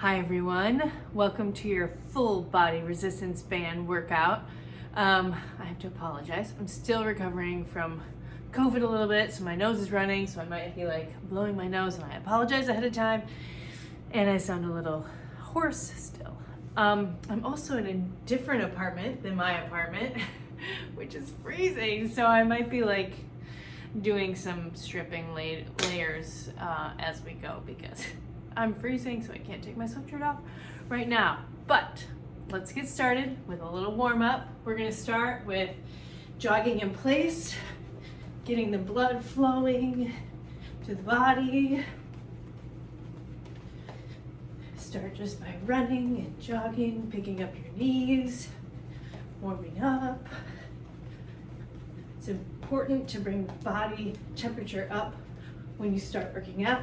Hi everyone, welcome to your full body resistance band workout. I have to apologize, I'm still recovering from COVID a little bit, so my nose is running, so I might be like blowing my nose, and I apologize ahead of time, and I sound a little hoarse still. I'm also in a different apartment than my apartment, which is freezing, so I might be like doing some stripping layers as we go because I'm freezing, so I can't take my sweatshirt off right now. But let's get started with a little warm up. We're gonna start with jogging in place, getting the blood flowing to the body. Start just by running and jogging, picking up your knees, warming up. It's important to bring body temperature up when you start working out.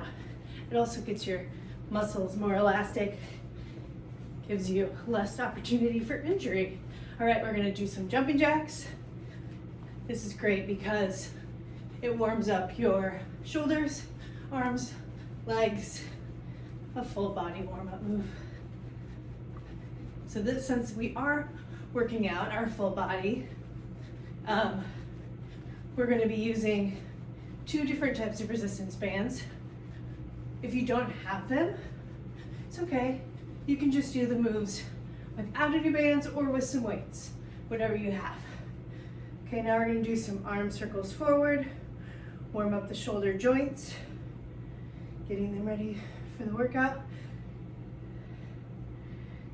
It also gets your muscles more elastic, gives you less opportunity for injury. All right, we're gonna do some jumping jacks. This is great because it warms up your shoulders, arms, legs, a full body warm-up move. So this, since we are working out our full body, we're gonna be using two different types of resistance bands. If you don't have them, it's okay. You can just do the moves without any bands or with some weights, whatever you have. Okay, now we're gonna do some arm circles forward, warm up the shoulder joints, getting them ready for the workout.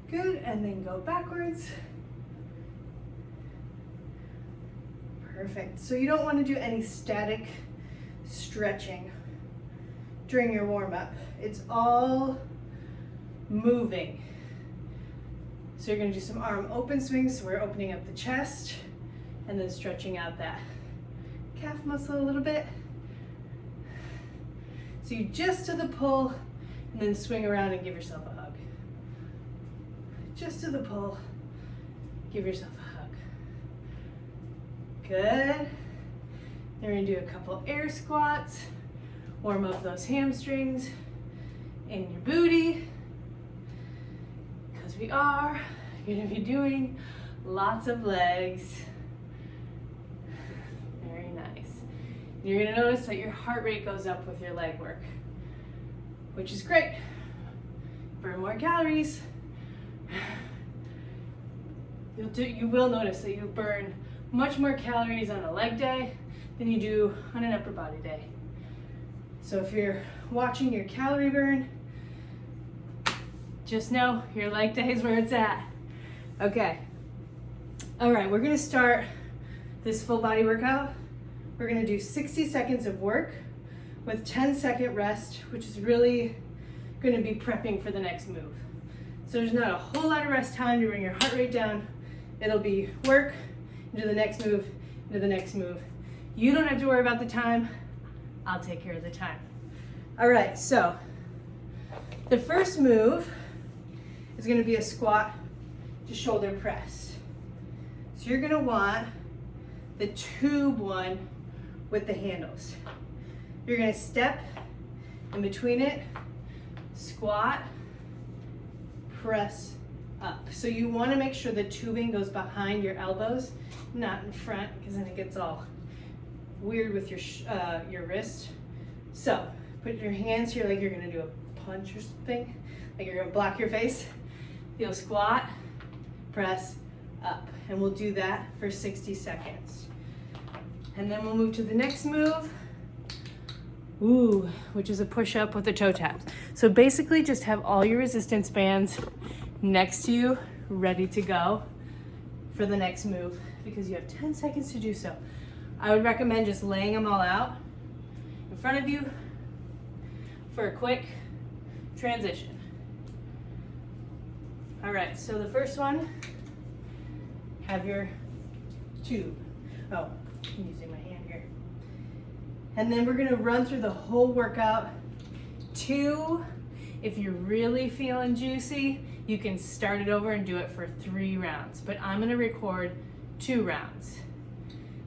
Good, and then go backwards. Perfect. So you don't want to do any static stretching during your warm-up. It's all moving. So you're going to do some arm open swings, so we're opening up the chest and then stretching out that calf muscle a little bit. So you just to the pull and then swing around and give yourself a hug. Just to the pull, give yourself a hug. Good. Then we're going to do a couple air squats. Warm up those hamstrings and your booty, because we are going to be doing lots of legs. Very nice. You're going to notice that your heart rate goes up with your leg work, which is great. Burn more calories. You will notice that you burn much more calories on a leg day than you do on an upper body day. So if you're watching your calorie burn, just know your leg day is where it's at. Okay. All right, we're gonna start this full body workout. We're gonna do 60 seconds of work with 10-second rest, which is really gonna be prepping for the next move. So there's not a whole lot of rest time to bring your heart rate down. It'll be work, into the next move, into the next move. You don't have to worry about the time. I'll take care of the time. All right, so the first move is gonna be a squat to shoulder press. So you're gonna want the tube one with the handles. You're gonna step in between it, squat, press up. So you wanna make sure the tubing goes behind your elbows, not in front, because then it gets all weird with your wrist. So put your hands here like you're gonna do a punch or something, like you're gonna block your face. You'll squat, press up, and we'll do that for 60 seconds. And then we'll move to the next move, which is a push-up with the toe taps. So basically just have all your resistance bands next to you, ready to go for the next move, because you have 10 seconds to do so. I would recommend just laying them all out in front of you for a quick transition. All right, so the first one, have your tube. Oh, I'm using my hand here. And then we're gonna run through the whole workout. If you're really feeling juicy, you can start it over and do it for 3 rounds, but I'm gonna record 2 rounds.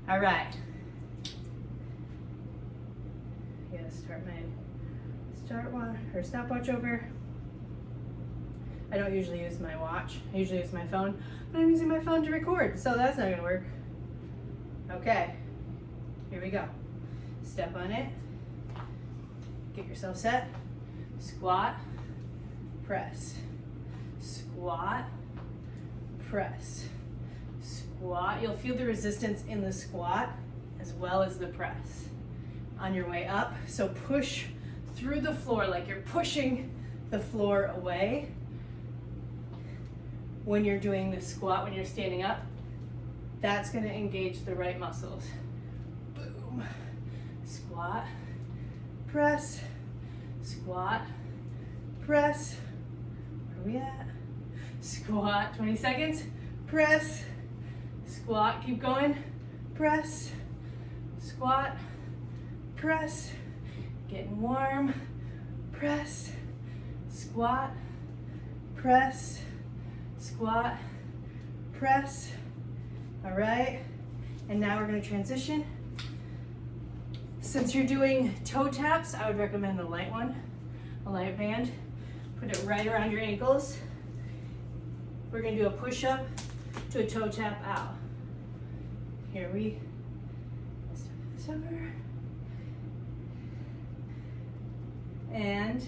All right. Start my stopwatch over. I don't usually use my watch. I usually use my phone, but I'm using my phone to record, so that's not gonna work. Okay, here we go. Step on it. Get yourself set. Squat, press. Squat, press. Squat. You'll feel the resistance in the squat as well as the press on your way up. So push through the floor like you're pushing the floor away. When you're doing the squat, when you're standing up, that's going to engage the right muscles. Boom. Squat, press, squat, press. Where are we at? Squat, 20 seconds, press, squat, keep going, press, squat, press, getting warm, press, squat, press, squat, press. All right, and now we're going to transition. Since you're doing toe taps, I would recommend a light one, a light band. Put it right around your ankles. We're going to do a push-up to a toe tap out. Here we start this over. And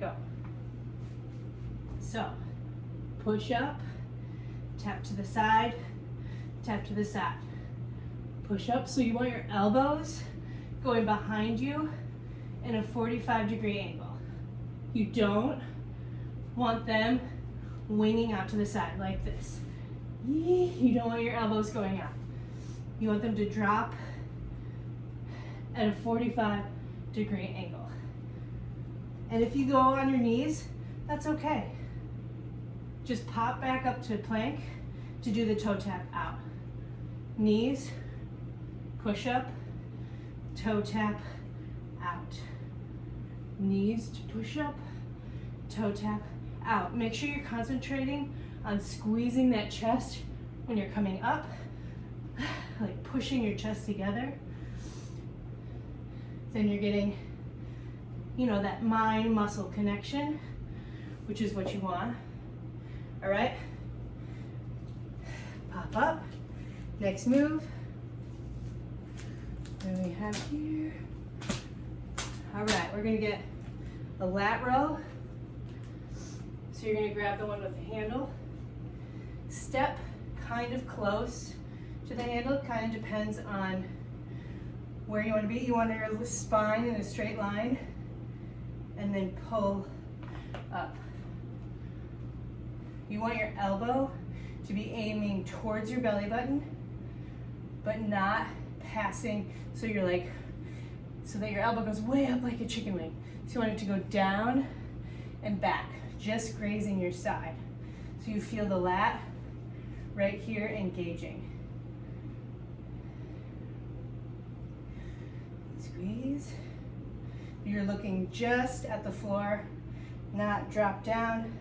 go. So, push up, tap to the side, tap to the side. Push up, so you want your elbows going behind you in a 45-degree angle. You don't want them winging out to the side like this. You don't want your elbows going out. You want them to drop at a 45-degree angle. And if you go on your knees, that's okay. Just pop back up to plank to do the toe tap out. Knees, push up, toe tap out. Knees to push up, toe tap out. Make sure you're concentrating on squeezing that chest when you're coming up, like pushing your chest together. Then you're getting, that mind muscle connection, which is what you want. All right, pop up. Next move. What do we have here? All right, we're gonna get a lat row. So you're gonna grab the one with the handle. Step kind of close to the handle, kind of depends on where you want to be. You want your spine in a straight line and then pull up. You want your elbow to be aiming towards your belly button, but not passing, so that your elbow goes way up like a chicken wing. So you want it to go down and back, just grazing your side. So you feel the lat right here engaging. Squeeze. You're looking just at the floor, not drop down,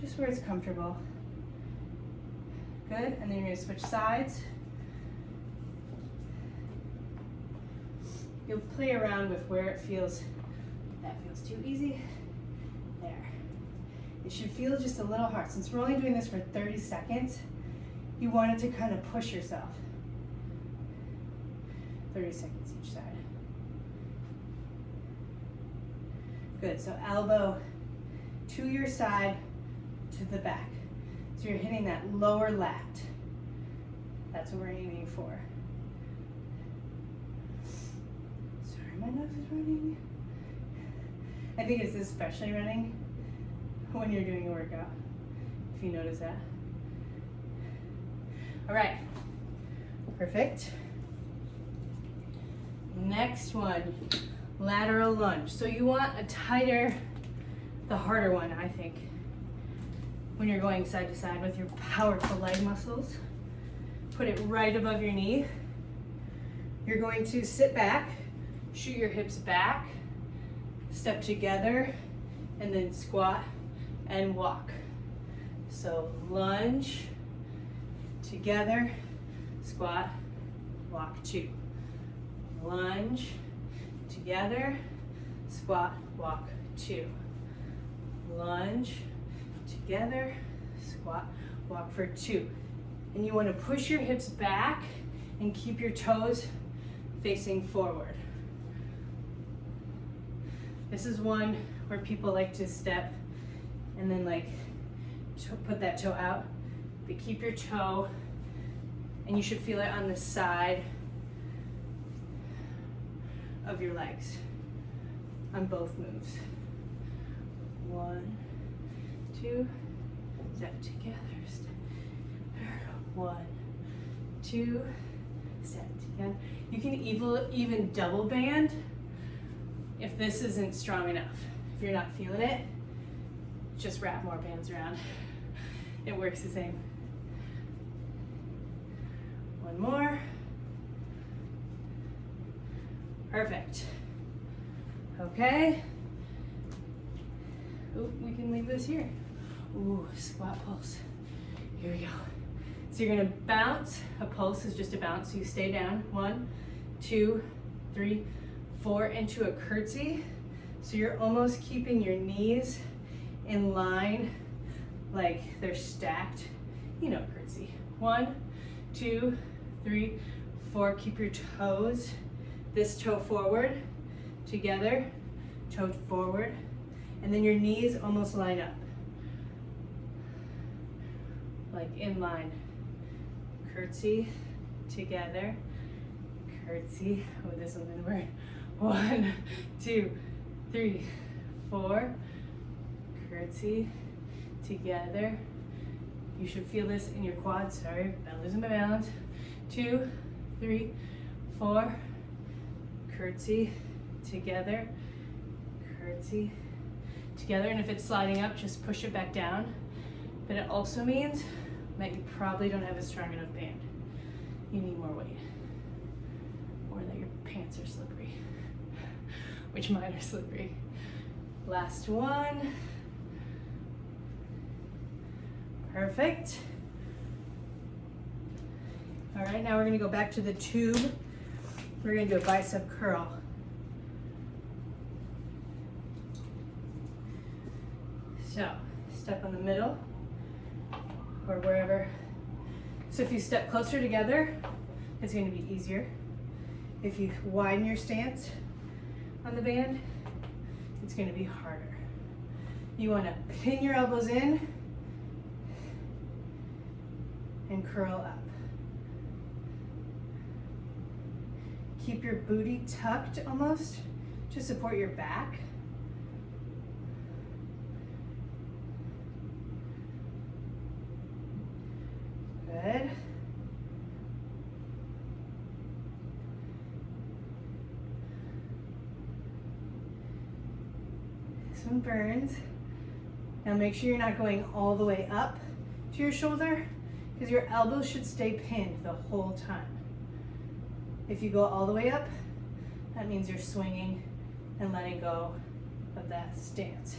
just where it's comfortable. Good, and then you're gonna switch sides. You'll play around with where it feels. That feels too easy. There. It should feel just a little hard. Since we're only doing this for 30 seconds, you want it to kind of push yourself. 30 seconds each side. Good, so elbow to your side, to the back. So you're hitting that lower lat. That's what we're aiming for. Sorry, my nose is running. I think it's especially running when you're doing a workout, if you notice that. All right, perfect. Next one, lateral lunge. So you want a tighter, the harder one, I think, when you're going side to side with your powerful leg muscles. Put it right above your knee. You're going to sit back, shoot your hips back, step together, and then squat and walk. So lunge, together, squat, walk, two. Lunge, together, squat, walk, 2. Lunge, together, squat, walk for 2. And you want to push your hips back and keep your toes facing forward. This is one where people like to step and then like put that toe out, but keep your toe, and you should feel it on the side of your legs on both moves. 1, 2, step together, step. 1, 2, step together. You can even double band if this isn't strong enough. If you're not feeling it, just wrap more bands around. It works the same. 1 more. Perfect. Okay. Ooh, we can leave this here. Ooh, squat pulse. Here we go. So you're gonna bounce. A pulse is just a bounce, so you stay down. 1, 2, 3, 4 into a curtsy. So you're almost keeping your knees in line, like they're stacked. You know, curtsy. 1, 2, 3, 4. Keep your toes, this toe forward, together, toe forward, and then your knees almost line up, like in line. Curtsy, together, curtsy. Oh, this one's gonna work. 1, 2, 3, 4. Curtsy, together. You should feel this in your quads. Sorry, I'm losing my balance. 2, 3, 4. Curtsy, together, curtsy, together. And if it's sliding up, just push it back down. But it also means that you probably don't have a strong enough band. You need more weight. Or that your pants are slippery, which mine are slippery. Last one. Perfect. All right, now we're gonna go back to the tube. We're gonna do a bicep curl. So, step on the middle, or wherever. So if you step closer together, it's gonna be easier. If you widen your stance on the band, it's gonna be harder. You wanna pin your elbows in and curl up. Keep your booty tucked almost to support your back. Good. This one burns. Now make sure you're not going all the way up to your shoulder, because your elbows should stay pinned the whole time. If you go all the way up, that means you're swinging and letting go of that stance.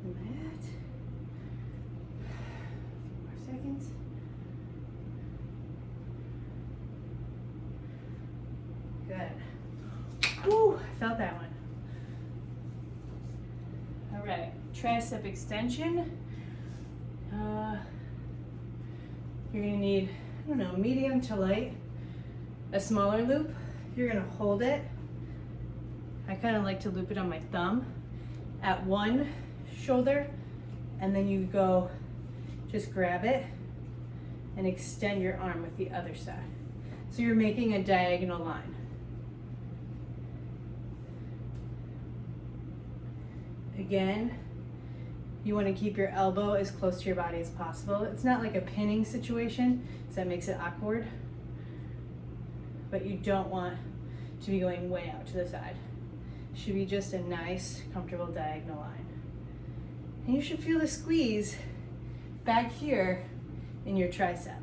A minute. A few more seconds. Good. Woo, I felt that one. All right, tricep extension. You're gonna need, I don't know, medium to light, a smaller loop. You're gonna hold it. I kind of like to loop it on my thumb at one shoulder, and then you go, just grab it and extend your arm with the other side. So you're making a diagonal line. Again, you want to keep your elbow as close to your body as possible. It's not like a pinning situation, so that makes it awkward. But you don't want to be going way out to the side. It should be just a nice, comfortable diagonal line. And you should feel the squeeze back here in your tricep.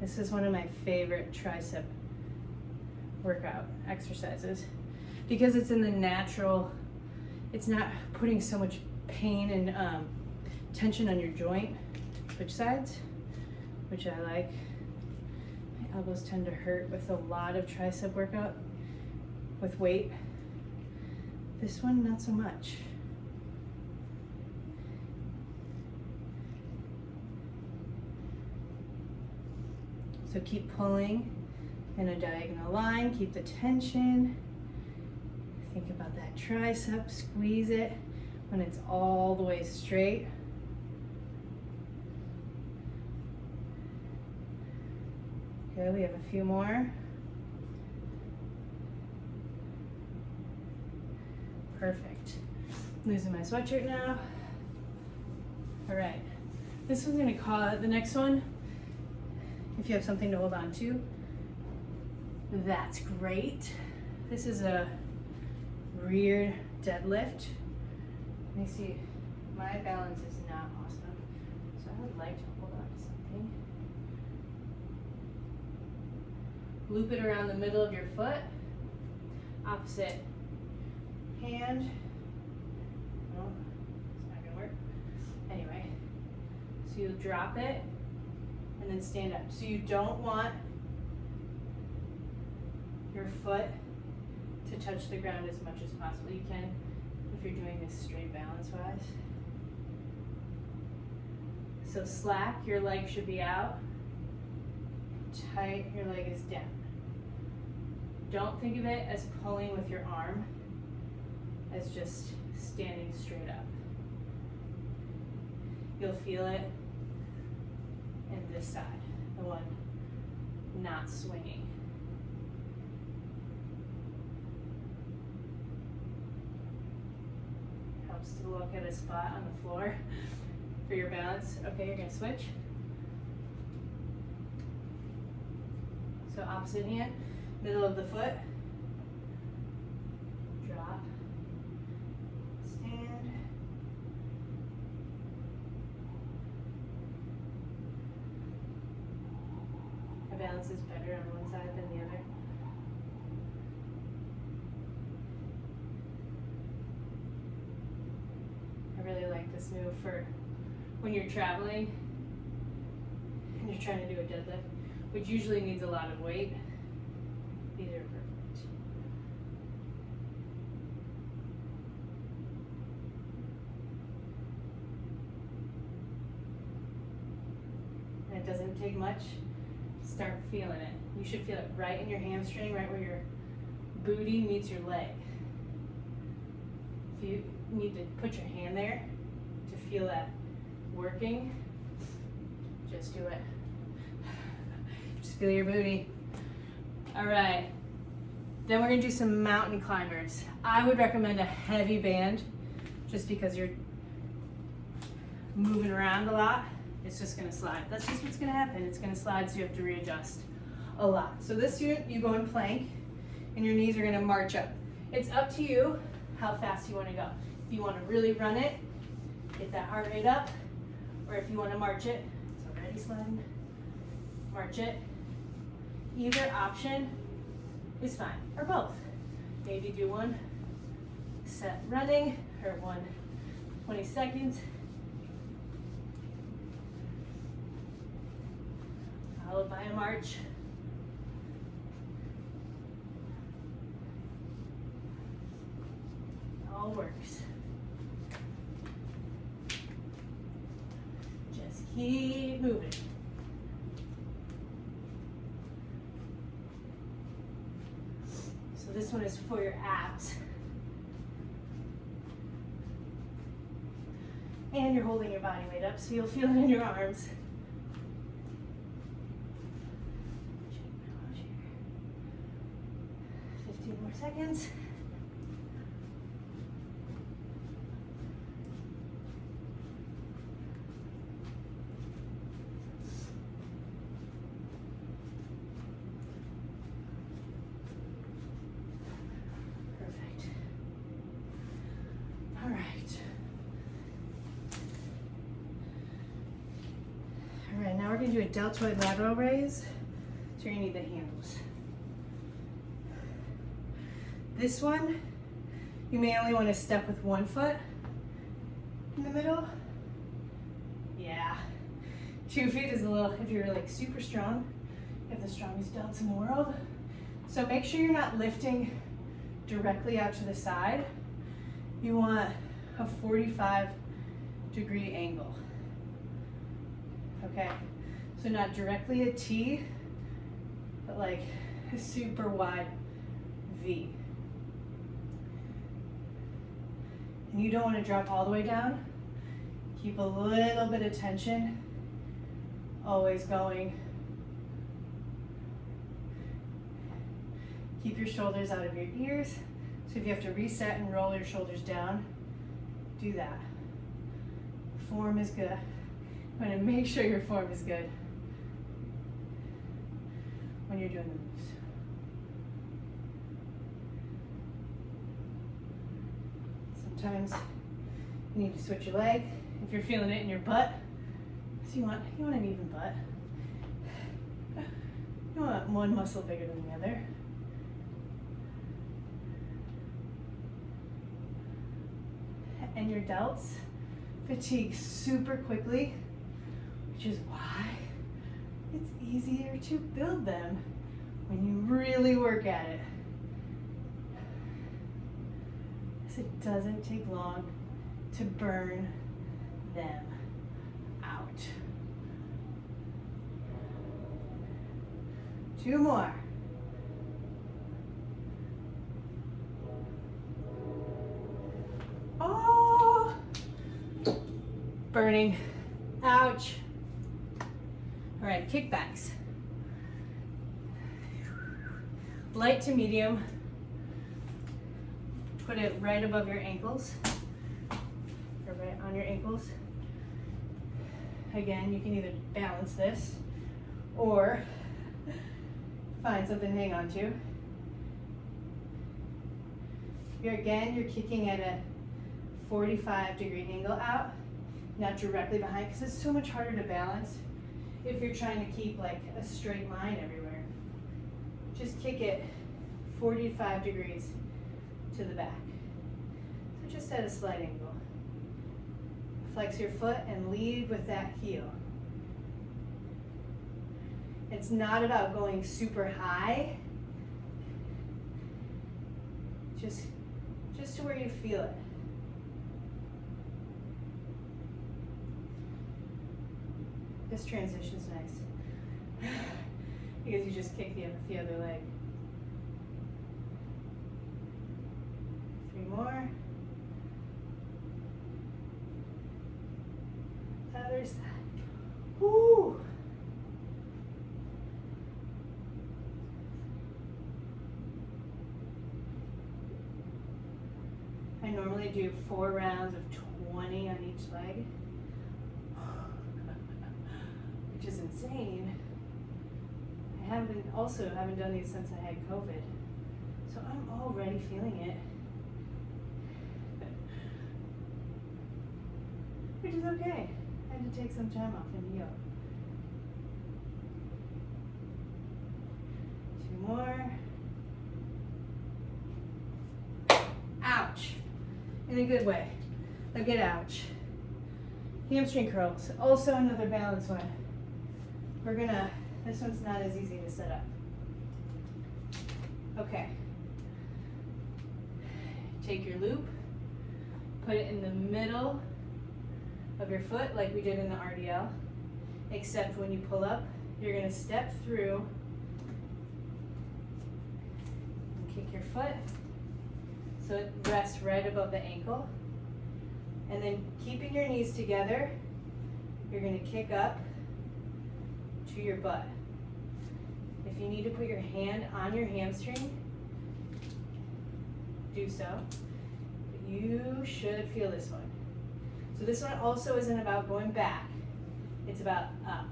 This is one of my favorite tricep workout exercises, because it's in the natural, it's not putting so much pain and tension on your joint, switch sides. which I like. My elbows tend to hurt with a lot of tricep workout with weight. This one, not so much. So keep pulling in a diagonal line, keep the tension. Think about that tricep, squeeze it when it's all the way straight. Okay, we have a few more. Perfect. Losing my sweatshirt now. All right, this one's gonna call it the next one. If you have something to hold on to, that's great. This is a rear deadlift. Let me see, my balance is not awesome, so I would like to hold on to something. Loop it around the middle of your foot, opposite hand. Oh, it's not gonna work. Anyway, so you'll drop it and then stand up. So you don't want your foot to touch the ground as much as possible. You can if you're doing this straight balance-wise. So slack, your leg should be out. Tight, your leg is down. Don't think of it as pulling with your arm, as just standing straight up. You'll feel it in this side, the one not swinging. Helps to look at a spot on the floor for your balance. Okay, you're gonna switch. So opposite hand, middle of the foot, drop, stand. My balance is better on one side than the other. I really like this move for when you're traveling and you're trying to do a deadlift, which usually needs a lot of weight. These are perfect. And it doesn't take much. Start feeling it. You should feel it right in your hamstring, right where your booty meets your leg. If you need to put your hand there to feel that working, just do it. Just feel your booty. All right, then we're gonna do some mountain climbers. I would recommend a heavy band just because you're moving around a lot. It's just gonna slide. That's just what's gonna happen. It's gonna slide, so you have to readjust a lot. So this unit, you go in plank and your knees are gonna march up. It's up to you how fast you wanna go. If you wanna really run it, get that heart rate up, or if you wanna march it, it's already sliding, march it. Either option is fine, or both. Maybe do one set running, or 20 seconds. Followed by a march. All works. Just keep moving. So this one is for your abs. And you're holding your body weight up, so you'll feel it in your arms. 15 more seconds. Perfect. All right. All right, now we're gonna do a deltoid lateral raise. So you're gonna need the handles. This one, you may only want to step with one foot in the middle. Yeah, 2 feet is a little, if you're like super strong, you have the strongest delts in the world. So make sure you're not lifting directly out to the side. You want a 45-degree angle. Okay, so not directly a T, but like a super wide V. And you don't want to drop all the way down. Keep a little bit of tension, always going. Keep your shoulders out of your ears. So if you have to reset and roll your shoulders down, do that. Form is good. You want to make sure your form is good when you're doing the moves. Sometimes you need to switch your leg if you're feeling it in your butt. So you want an even butt. You want one muscle bigger than the other. And your delts fatigue super quickly, which is why it's easier to build them when you really work at it. Because it doesn't take long to burn them out. 2 more. Oh, burning. Ouch. All right, kickbacks. Light to medium. Put it right above your ankles, or right on your ankles. Again, you can either balance this or find something to hang on to. You're kicking at a 45-degree angle out, not directly behind, because it's so much harder to balance if you're trying to keep like a straight line everywhere. Just kick it 45 degrees to the back. So just at a slight angle. Flex your foot and lead with that heel. It's not about going super high, just to where you feel it. This transition's nice because you just kick the other leg. 3 more. Other side. Woo! I normally do 4 rounds of 20 on each leg, which is insane. I haven't done these since I had COVID, so I'm already feeling it, which is okay. I had to take some time off and heal. 2 more. Ouch. In a good way. A good ouch. Hamstring curls. Also another balance one. This one's not as easy to set up. Okay. Take your loop, put it in the middle of your foot like we did in the RDL, except when you pull up, you're gonna step through and kick your foot so it rests right above the ankle. And then keeping your knees together, you're gonna kick up to your butt. If you need to put your hand on your hamstring, do so. But you should feel this one. So this one also isn't about going back, it's about up.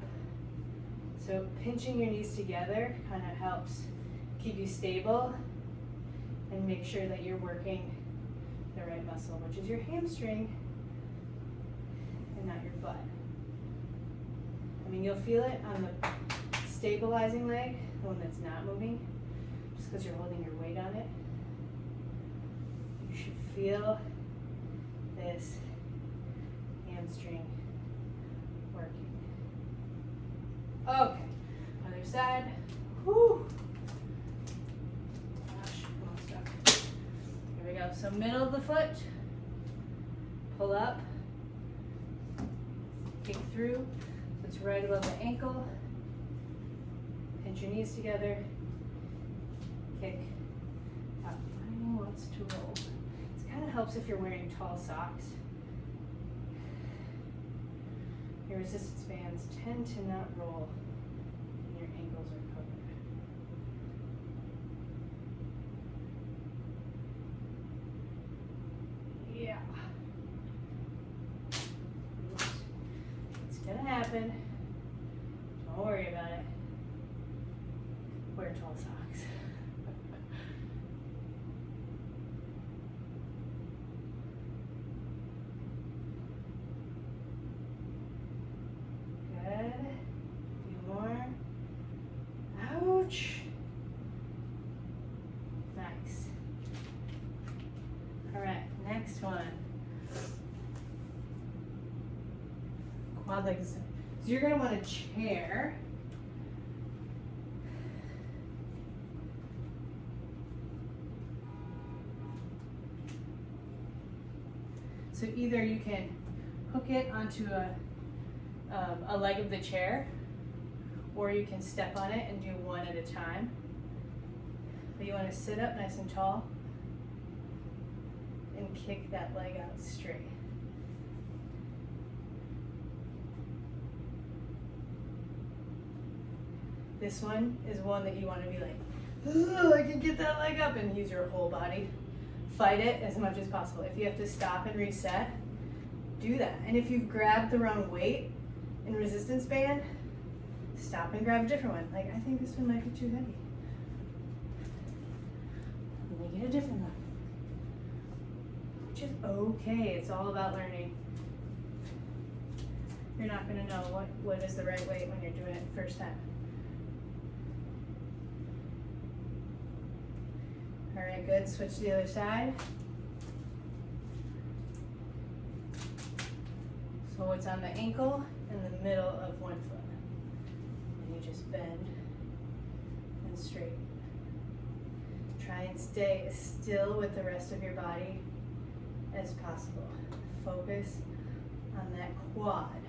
So pinching your knees together kind of helps keep you stable and make sure that you're working the right muscle, which is your hamstring and not your butt. I mean, you'll feel it on the stabilizing leg, the one that's not moving, just because you're holding your weight on it. You should feel this hamstring working. Okay, other side. Whew. Gosh, I'm all stuck. Here we go. So middle of the foot, pull up, kick through. So it's right above the ankle. Pinch your knees together. Kick up. Finding wants to roll. This kind of helps if you're wearing tall socks. Your resistance bands tend to not roll when your ankles are covered. Yeah. Oops. It's gonna happen. Don't worry about it. Wear tall socks. Good. A few more. Ouch. Nice. All right, next one. Quad legs. So you're gonna want a chair. So either you can hook it onto a leg of the chair, or you can step on it and do one at a time. But you want to sit up nice and tall and kick that leg out straight. This one is one that you want to be like, oh, I can get that leg up, and use your whole body. Fight it as much as possible. If you have to stop and reset, do that. And if you've grabbed the wrong weight in resistance band, stop and grab a different one. Like, I think this one might be too heavy. Make it a different one. Which is okay. It's all about learning. You're not going to know what is the right weight when you're doing it the first time. All right, good. Switch to the other side. So it's on the ankle in the middle of one foot. And you just bend and straighten. Try and stay as still with the rest of your body as possible. Focus on that quad,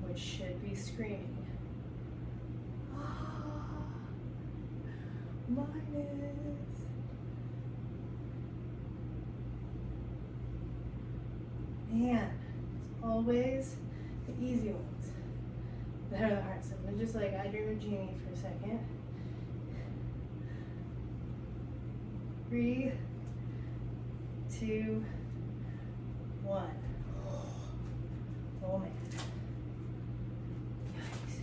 which should be screaming. Minus. Man, it's always the easy ones that are the hard stuff. And just like I dream of Jeannie for a second. 3, 2, 1. Oh man. Yikes.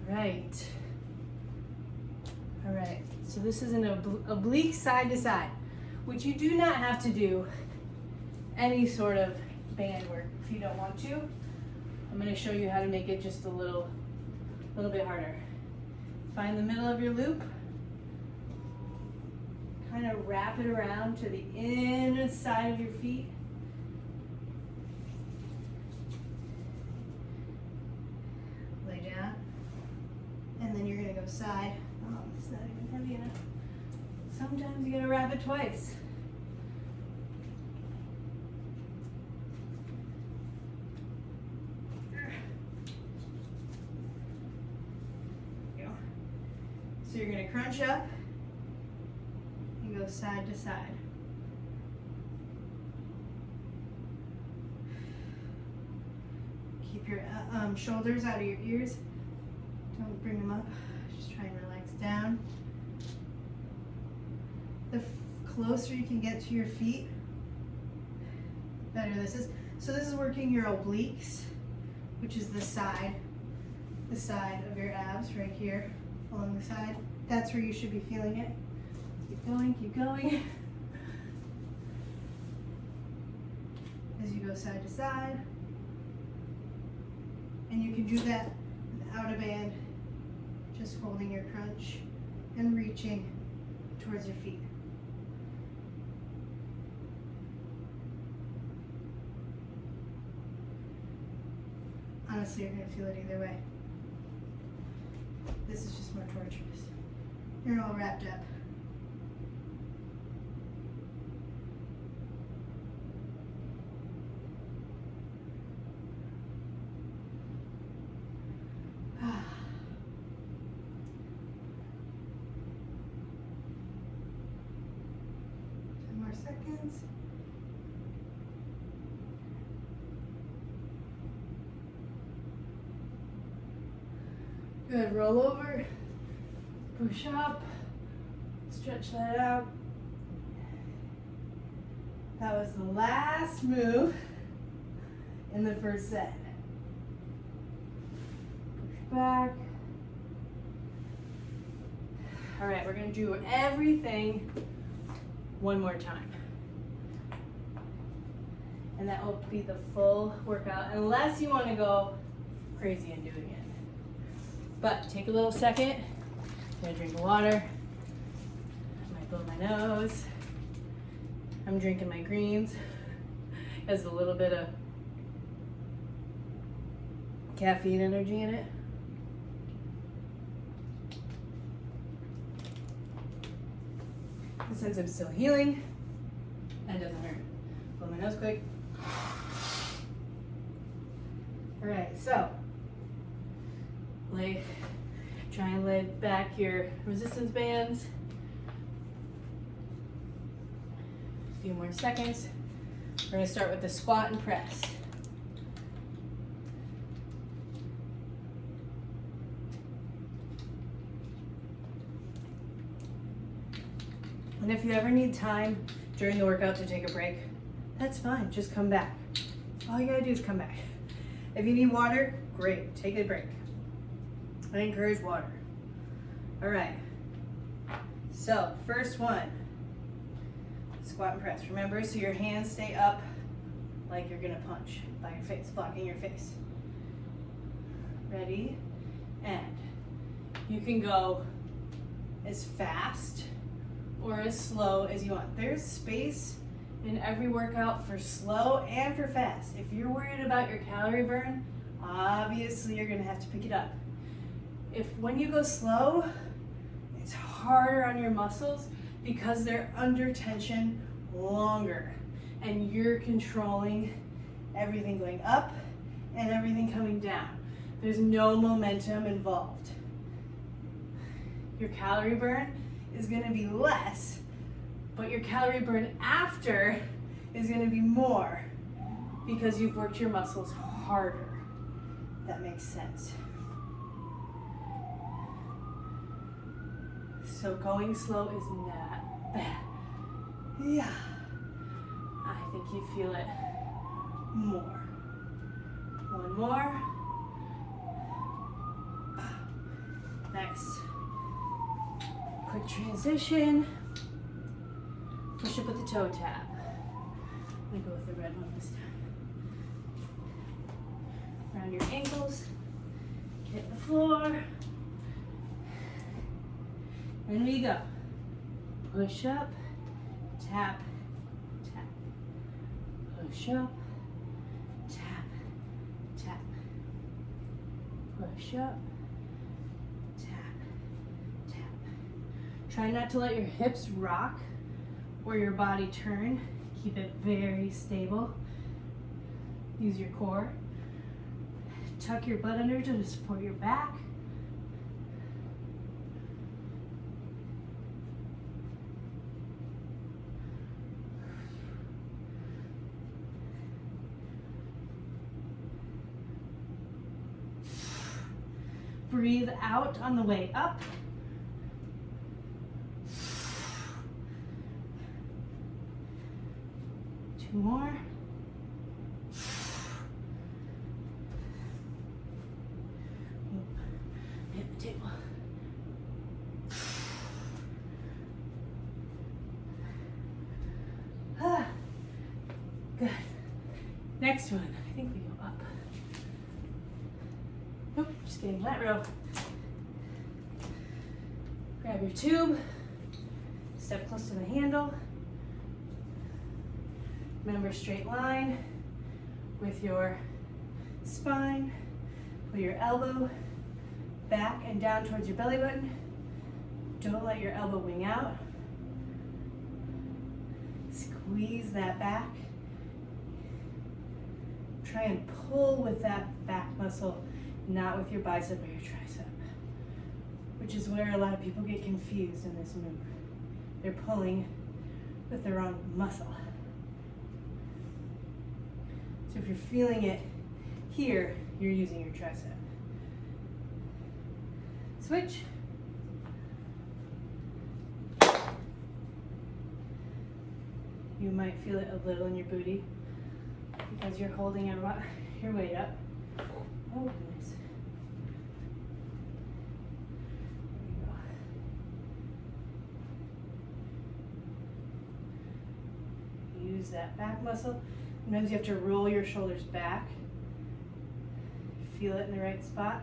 Right. All right, so this is an oblique side to side, which you do not have to do any sort of band work if you don't want to. I'm going to show you how to make it just a little bit harder. Find the middle of your loop, kind of wrap it around to the inside of your feet. Lay down, and then you're going to go side. Oh, it's not even heavy enough. Sometimes you gotta wrap it twice. There you go. So you're gonna crunch up and go side to side. Keep your shoulders out of your ears. Don't bring them up. Just try and relax down. The closer you can get to your feet, better this is. So this is working your obliques, which is the side of your abs right here along the side. That's where you should be feeling it. Keep going, keep going. As you go side to side. And you can do that without a band, just holding your crunch and reaching towards your feet. honestly, you're gonna feel it either way. This is just more torturous. You're all wrapped up. Seconds. Good, roll over, push up, stretch that out. That was the last move in the first set. Push back. All right, we're gonna do everything one more time. And that will be the full workout, unless you want to go crazy and do it again. But take a little second. I'm gonna drink water. I might blow my nose. I'm drinking my greens. It has a little bit of caffeine energy in it. And since I'm still healing, that doesn't hurt. Blow my nose quick. All right, so try and lay back your resistance bands. A few more seconds. We're gonna start with the squat and press. And if you ever need time during the workout to take a break, that's fine, just come back. All you gotta do is come back. If you need water, great, take a break. I encourage water. All right, so first one, squat and press. Remember, so your hands stay up like you're gonna punch by your face, blocking your face. Ready? And you can go as fast or as slow as you want. There's space in every workout for slow and for fast. If you're worried about your calorie burn, obviously you're gonna have to pick it up. When you go slow, it's harder on your muscles because they're under tension longer, and you're controlling everything going up and everything coming down. There's no momentum involved. Your calorie burn is gonna be less, but your calorie burn after is gonna be more because you've worked your muscles harder. That makes sense. So going slow is not bad. Yeah. I think you feel it more. One more. Next. Quick transition. Push up with the toe tap. I'm gonna go with the red one this time. Around your ankles. Hit the floor. And we go. Push up, tap, tap. Push up, tap, tap. Push up, tap, tap. Try not to let your hips rock or your body turn. Keep it very stable. Use your core. Tuck your butt under to support your back. Breathe out on the way up. Two more. Hit the table. Good. Next one. I think we go up. Nope, just kidding. Lat row. Grab your tube. Step close to the handle. Remember, straight line with your spine. Pull your elbow back and down towards your belly button. Don't let your elbow wing out. Squeeze that back. Try and pull with that back muscle, not with your bicep or your tricep, which is where a lot of people get confused in this move. They're pulling with the wrong muscle. So if you're feeling it here, you're using your tricep. Switch. You might feel it a little in your booty because you're holding your weight up. Oh goodness. There you go. Use that back muscle. Sometimes you have to roll your shoulders back. Feel it in the right spot.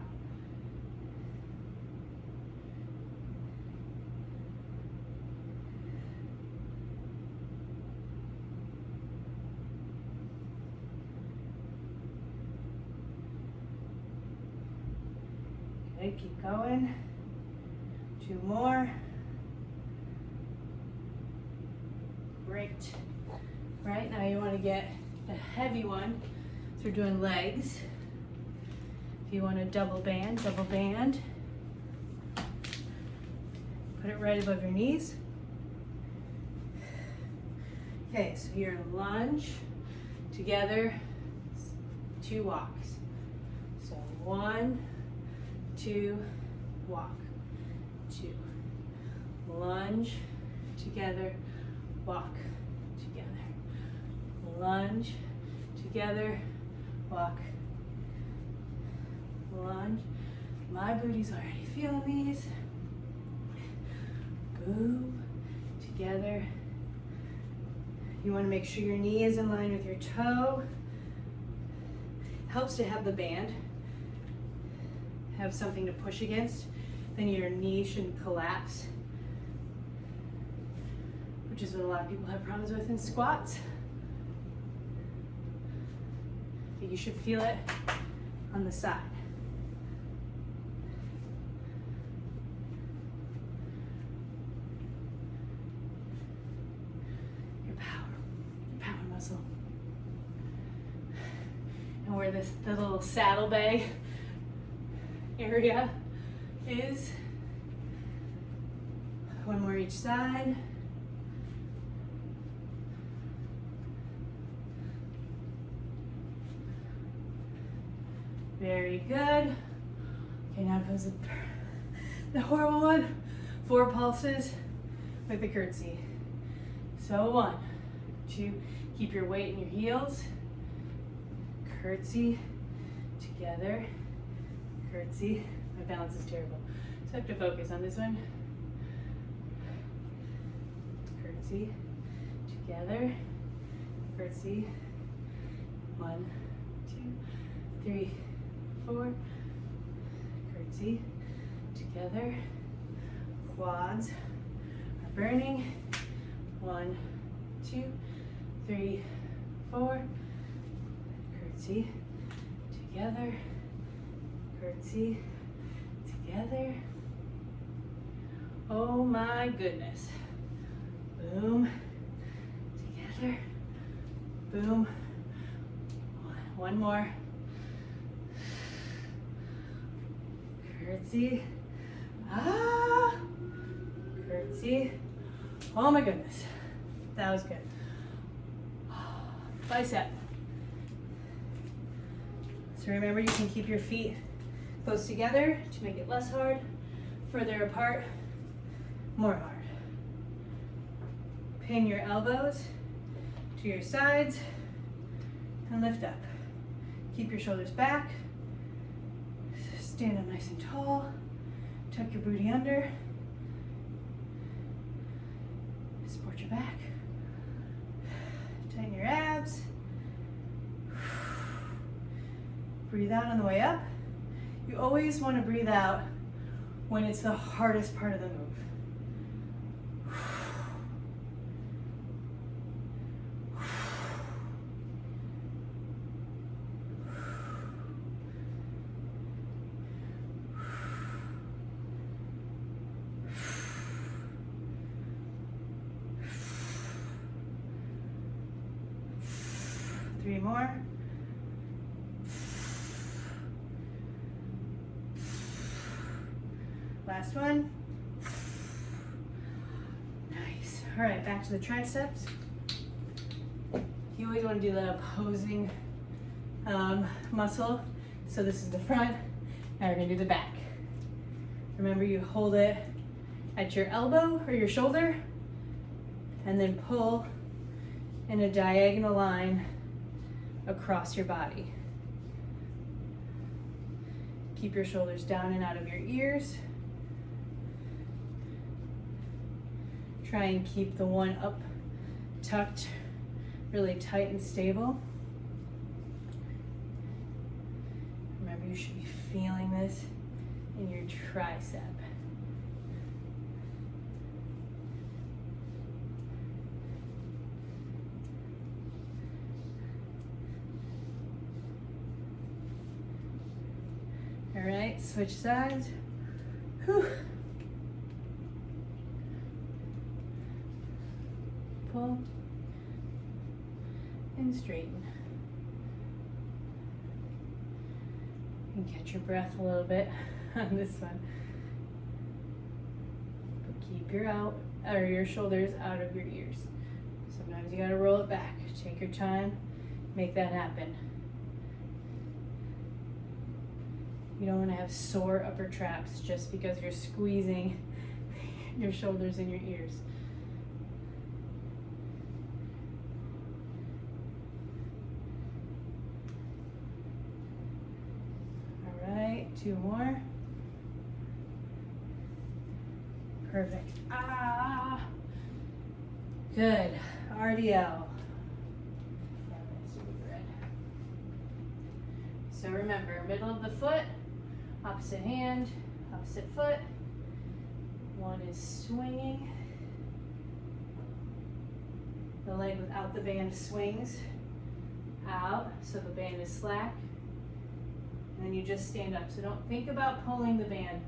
Okay, keep going. 2 more. Great. Right, now you want to get the heavy one. So we're doing legs. If you want a double band. Put it right above your knees. Okay, so you're lunge, together, 2 walks. So 1, 2, walk, 2. Lunge, together, walk, together. Lunge, together, walk, lunge. My booty's already feeling these. Boom, together. You want to make sure your knee is in line with your toe. Helps to have the band. Have something to push against. Then your knee shouldn't collapse, which is what a lot of people have problems with in squats. But you should feel it on the side. Your power muscle. And where the little saddlebag area is. 1 more each side. Very good. Okay, now comes the horrible one. 4 pulses with the curtsy. So 1, 2, keep your weight in your heels. Curtsy, together, curtsy. My balance is terrible, so I have to focus on this one. Curtsy, together, curtsy. 1, 2, 3, 4. Curtsy, together. Quads are burning. 1, 2, 3, 4. Curtsy, together. Curtsy, together. Oh my goodness. Boom, together. Boom. 1 more. Curtsy. Ah. Curtsy. Oh my goodness. That was good. Bicep. So remember, you can keep your feet close together to make it less hard. Further apart, more hard. Pin your elbows to your sides and lift up. Keep your shoulders back. Stand up nice and tall. Tuck your booty under. Support your back. Tighten your abs. Breathe out on the way up. You always want to breathe out when it's the hardest part of the move. more. Last one. Nice. All right, back to the triceps. You always want to do the opposing muscle. So this is the front, now we're gonna do the back. Remember, you hold it at your elbow or your shoulder, and then pull in a diagonal line across your body. Keep your shoulders down and out of your ears. Try and keep the one up tucked really tight and stable. Remember, you should be feeling this in your tricep. All right, switch sides. Whew. Pull and straighten. You can catch your breath a little bit on this one. But keep your shoulders out of your ears. Sometimes you gotta roll it back. Take your time, make that happen. You don't want to have sore upper traps just because you're squeezing your shoulders in your ears. All right, 2 more. Perfect. Ah, good. RDL. So remember, middle of the foot, opposite hand, opposite foot. One is swinging. The leg without the band swings out, so the band is slack. And then you just stand up. So don't think about pulling the band.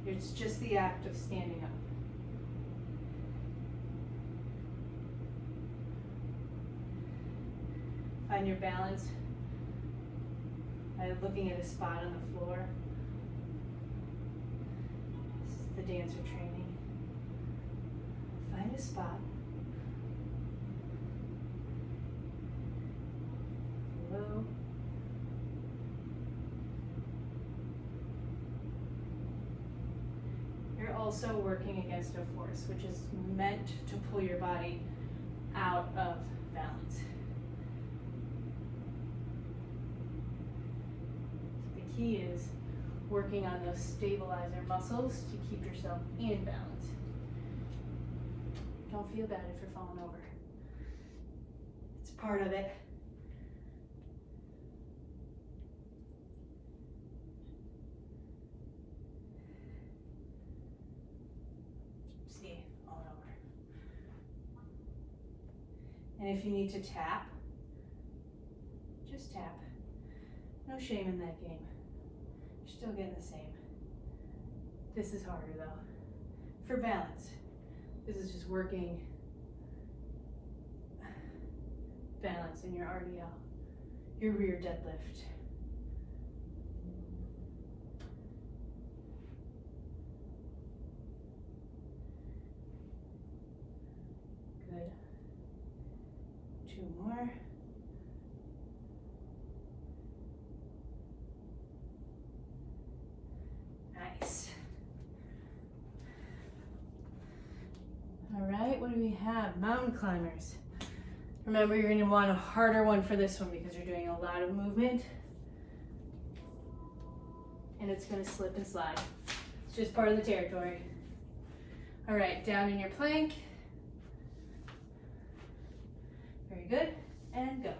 It's just the act of standing up. Find your balance by looking at a spot on the floor. This is the dancer training. Find a spot. Low. You're also working against a force, which is meant to pull your body out of balance. The key is working on those stabilizer muscles to keep yourself in balance. Don't feel bad if you're falling over. It's part of it. See, falling over. And if you need to tap, just tap. No shame in that game. You're still getting the same. This is harder though. For balance, this is just working balance in your RDL, your rear deadlift. Good. 2 more. Nice. All right, what do we have? Mountain climbers. Remember, you're going to want a harder one for this one because you're doing a lot of movement. And it's going to slip and slide. It's just part of the territory. All right, down in your plank. Very good. And go.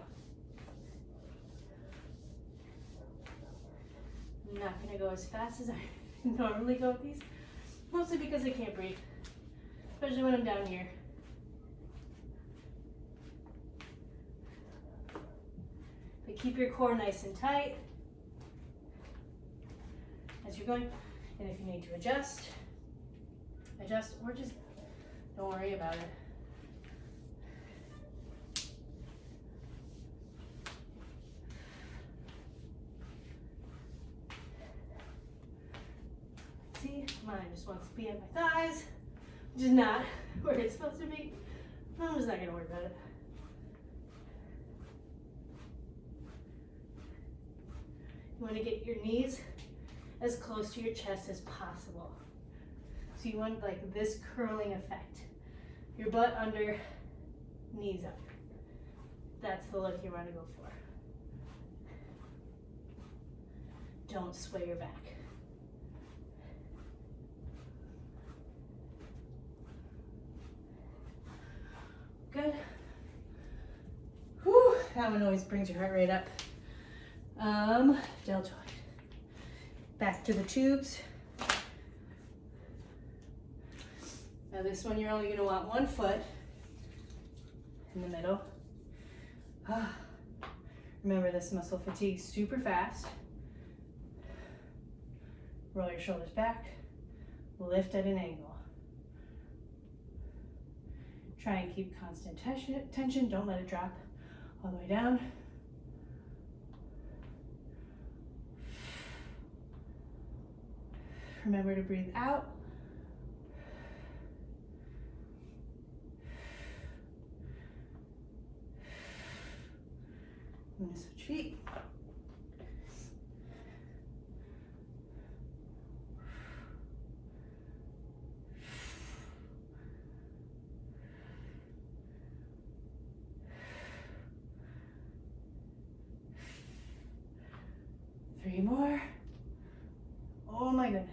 I'm not going to go as fast as I normally go with these, mostly because I can't breathe, especially when I'm down here. But keep your core nice and tight as you're going, and if you need to adjust, or just don't worry about it. Mine just wants to be at my thighs, which is not where it's supposed to be. I'm just not gonna worry about it. You wanna get your knees as close to your chest as possible. So you want like this curling effect. Your butt under, knees up. That's the look you want to go for. Don't sway your back. Good. Whew, that one always brings your heart rate up. Deltoid. Back to the tubes. Now this one, you're only going to want one foot in the middle. Remember, this muscle fatigues super fast. Roll your shoulders back, lift at an angle. Try and keep constant tension, don't let it drop all the way down. Remember to breathe out. I'm gonna switch feet. Three more. Oh my goodness.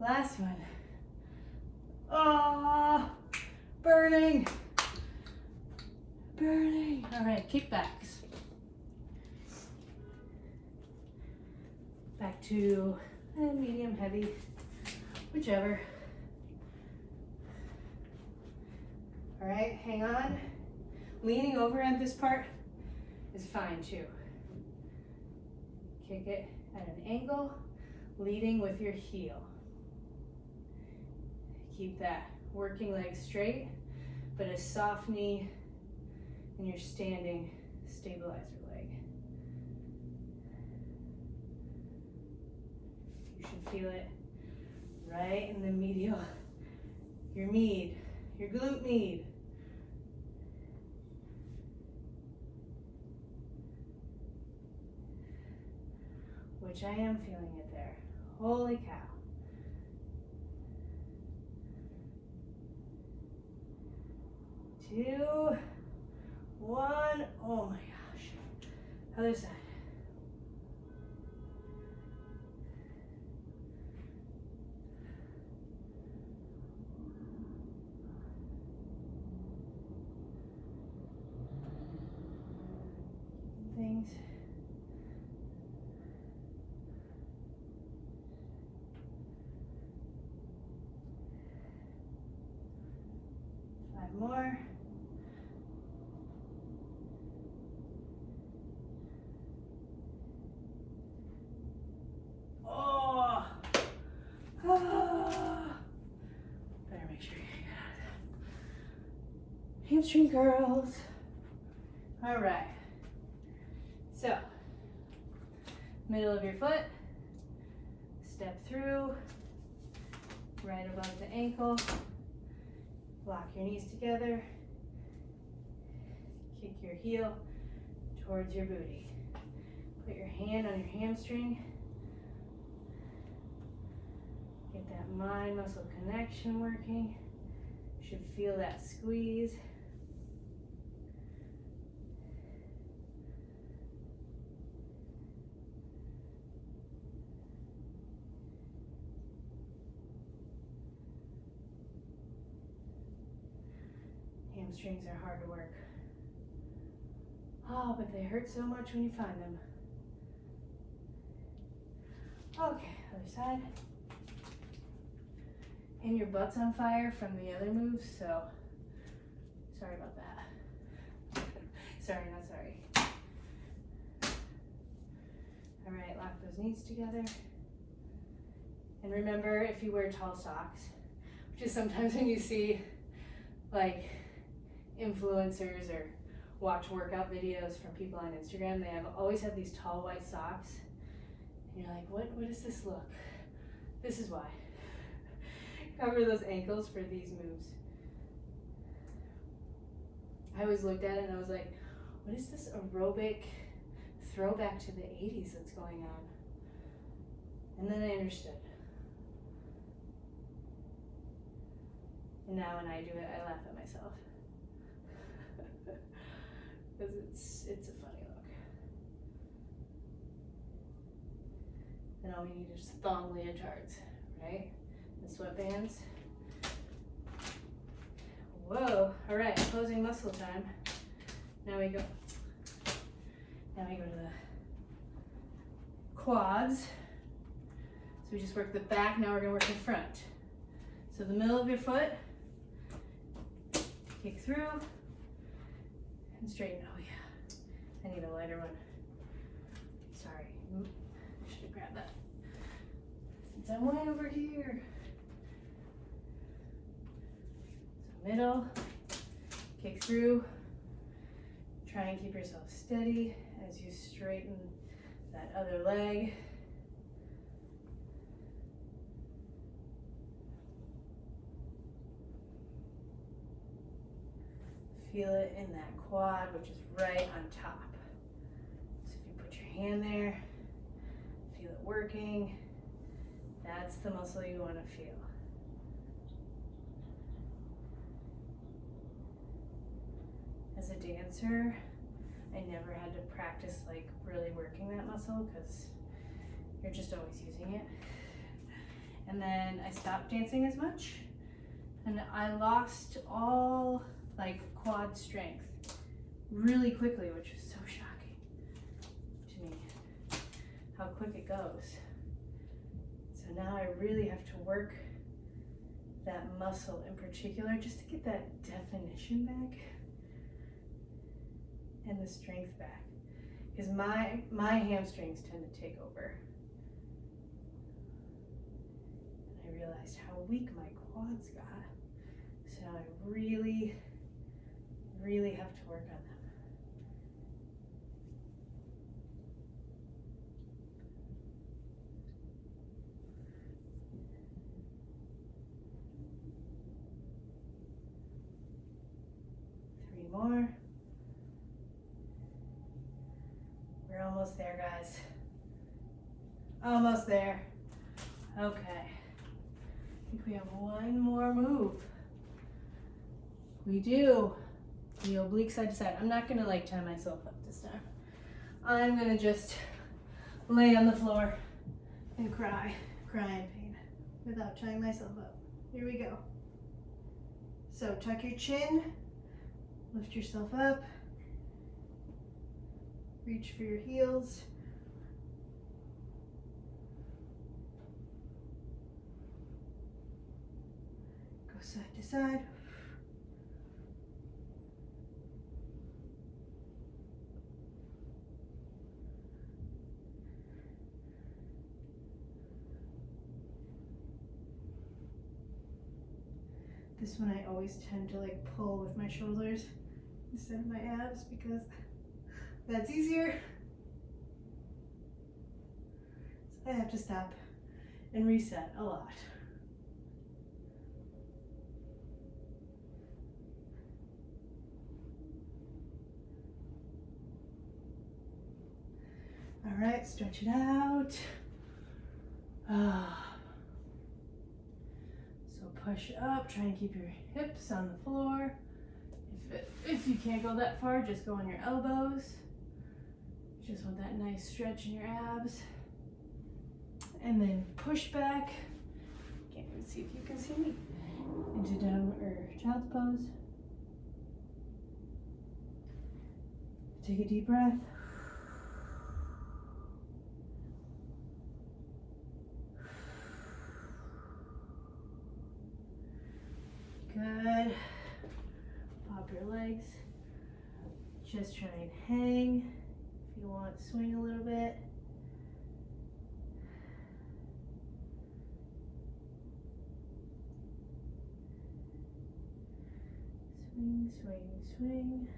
Last one. Oh, burning. Burning. All right, kickbacks. Back to medium, heavy, whichever. All right, hang on. Leaning over at this part is fine too. Kick it at an angle, leading with your heel. Keep that working leg straight, but a soft knee in your standing stabilizer leg. You should feel it right in the medial, your med, your glute med. Which I am feeling it there. Holy cow. Two, one. Oh my gosh. Other side. Things. Five more. Better make sure you get out of that. Hamstring curls. All right. So, middle of your foot, step through, right above the ankle, lock your knees together, kick your heel towards your booty. Put your hand on your hamstring. Get that mind muscle connection working. You should feel that squeeze. Hamstrings are hard to work. Oh, but they hurt so much when you find them. Okay, other side. And your butt's on fire from the other moves, so sorry about that. Sorry, not sorry. All right, lock those knees together. And remember, if you wear tall socks, which is sometimes when you see like influencers or watch workout videos from people on Instagram, they always have these tall white socks. You're like, what does this look? This is why. Cover those ankles for these moves. I always looked at it and I was like, what is this aerobic throwback to the 80s that's going on? And then I understood. And now when I do it, I laugh at myself. Because it's a funny look. And all we need is thong leotards, right? And sweatbands. Whoa, all right, closing muscle time. Now we go to the quads. So we just work the back, now we're gonna work the front. So the middle of your foot, kick through, and straighten. Oh yeah, I need a lighter one. Sorry, I should have grabbed that. Since I'm way over here. So middle, kick through, try and keep yourself steady as you straighten that other leg. Feel it in that quad, which is right on top. So if you put your hand there, feel it working. That's the muscle you want to feel. As a dancer, I never had to practice like really working that muscle because you're just always using it. And then I stopped dancing as much and I lost all like quad strength really quickly, which was so shocking to me, how quick it goes. So now I really have to work that muscle in particular just to get that definition back and the strength back, because my hamstrings tend to take over. And I realized how weak my quads got, so I really have to work on them. Three more. We're almost there, guys. Almost there. Okay. I think we have one more move. We do. The oblique side to side. I'm not gonna like tie myself up this time. I'm gonna just lay on the floor and cry in pain without tying myself up. Here we go. So tuck your chin, lift yourself up, reach for your heels. Go side to side. This one I always tend to like pull with my shoulders instead of my abs because that's easier. So I have to stop and reset a lot. All right, stretch it out. So push up, try and keep your hips on the floor. If you can't go that far, just go on your elbows. Just want that nice stretch in your abs. And then push back. Can't even see if you can see me. Into downward or child's pose. Take a deep breath. Good. Pop your legs. Just try and hang. If you want, swing a little bit. Swing, swing, swing.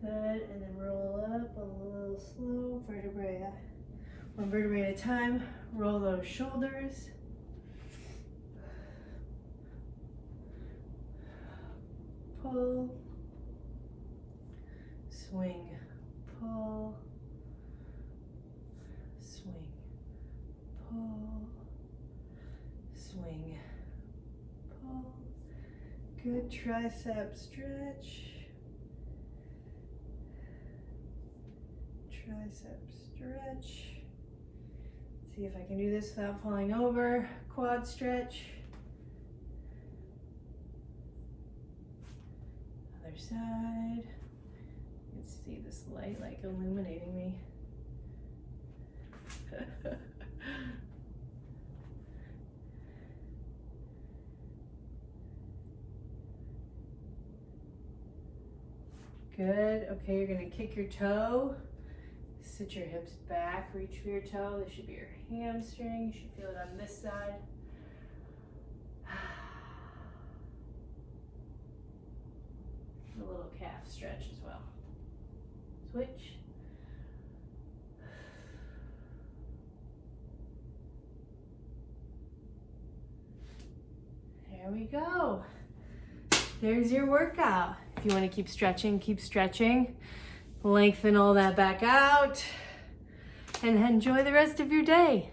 Good, and then roll up a little slow, vertebrae, one vertebrae at a time. Roll those shoulders. Pull, swing, pull, swing, pull, swing, pull. Good tricep stretch. Tricep stretch. See if I can do this without falling over. Quad stretch. Other side. You can see this light like illuminating me. Good. Okay, you're gonna kick your toe. Sit your hips back, reach for your toe. This should be your hamstring. You should feel it on this side. A little calf stretch as well. Switch. There we go. There's your workout. If you want to keep stretching, keep stretching. Lengthen all that back out and enjoy the rest of your day.